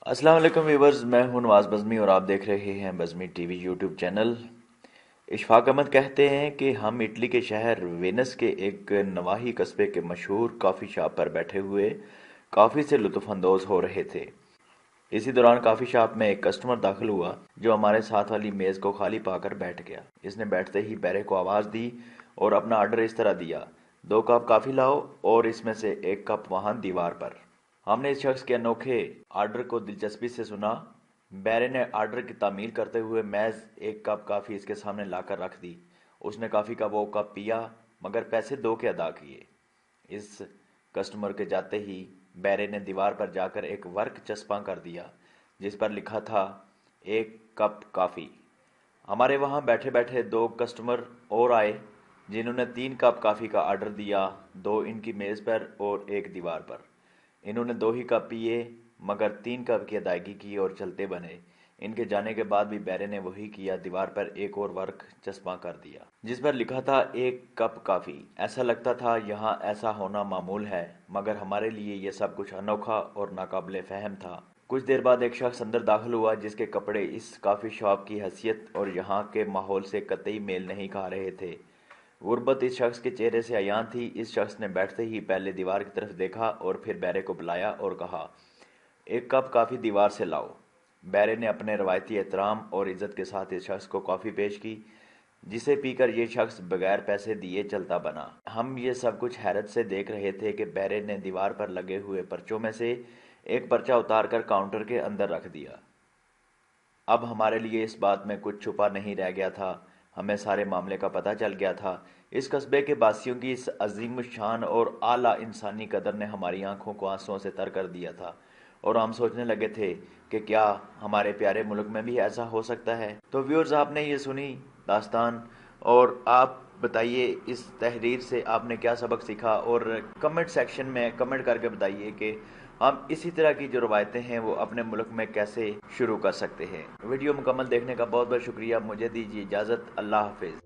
अस्सलाम वालेकुम व्यूवर्स, मैं हूं नवाज बज़मी और आप देख रहे हैं Bazmi TV YouTube channel. Ishfaq Ahmad कहते हैं कि हम इटली के शहर वेनिस के एक नवाही कस्बे के मशहूर कॉफ़ी शॉप पर बैठे हुए कॉफ़ी से लुत्फ़ अंदोज़ हो रहे थे। इसी दौरान कॉफ़ी शॉप में एक कस्टमर दाखिल हुआ जो हमारे साथ वाली मेज़ को खाली पाकर बैठ गया। इसने बैठते ही बैरे को आवाज़ दी और अपना ऑर्डर इस तरह दिया, 2 कप कॉफ़ी लाओ और इसमें से 1 कप वहाँ दीवार पर। हमने इस शख्स के अनोखे ऑर्डर को दिलचस्पी से सुना। बैरे ने ऑर्डर की तामील करते हुए महज 1 कप कॉफ़ी इसके सामने लाकर रख दी। उसने कॉफ़ी का वो कप पिया मगर पैसे 2 के अदा किए। इस कस्टमर के जाते ही बैरे ने दीवार पर जाकर एक वर्क चस्पा कर दिया जिस पर लिखा था 1 कप कॉफ़ी। हमारे वहाँ बैठे बैठे 2 कस्टमर और आए जिन्होंने 3 कप कॉफ़ी का ऑर्डर दिया, 2 इनकी मेज़ पर और 1 दीवार पर। इन्होंने 2 ही कप पिए मगर 3 कप की अदायगी की और चलते बने। इनके जाने के बाद भी बैरे ने वही किया, दीवार पर एक और वर्क चस्पा कर दिया जिस पर लिखा था 1 कप कॉफ़ी। ऐसा लगता था यहाँ ऐसा होना मामूल है मगर हमारे लिए ये सब कुछ अनोखा और नाकाबिले फ़हम था। कुछ देर बाद एक शख्स अंदर दाखिल हुआ जिसके कपड़े इस कॉफ़ी शॉप की हैसियत और यहाँ के माहौल से कतई मेल नहीं खा रहे थे। गुर्बत इस शख्स के चेहरे से अयां थी। इस शख्स ने बैठते ही पहले दीवार की तरफ देखा और फिर बैरे को बुलाया और कहा, 1 कप कॉफ़ी दीवार से लाओ। बैरे ने अपने रवायती एहतराम और इज़्ज़त के साथ इस शख्स को कॉफ़ी पेश की जिसे पीकर ये शख्स बगैर पैसे दिए चलता बना। हम ये सब कुछ हैरत से देख रहे थे कि बैरे ने दीवार पर लगे हुए पर्चों में से एक पर्चा उतार कर काउंटर के अंदर रख दिया। अब हमारे लिए इस बात में कुछ छुपा नहीं रह गया था। हमें सारे मामले का पता चल गया था। इस कस्बे के बासियों की इस अजीम शान और आला इंसानी कदर ने हमारी आंखों को आंसुओं से तर कर दिया था और हम सोचने लगे थे कि क्या हमारे प्यारे मुल्क में भी ऐसा हो सकता है। तो व्यूअर्स, आपने ये सुनी दास्तान और आप बताइए इस तहरीर से आपने क्या सबक सीखा और कमेंट सेक्शन में कमेंट करके बताइए कि हम इसी तरह की जो रवायतें हैं वो अपने मुल्क में कैसे शुरू कर सकते हैं। वीडियो मुकम्मल देखने का बहुत बहुत शुक्रिया। मुझे दीजिए इजाज़त। अल्लाह हाफिज़।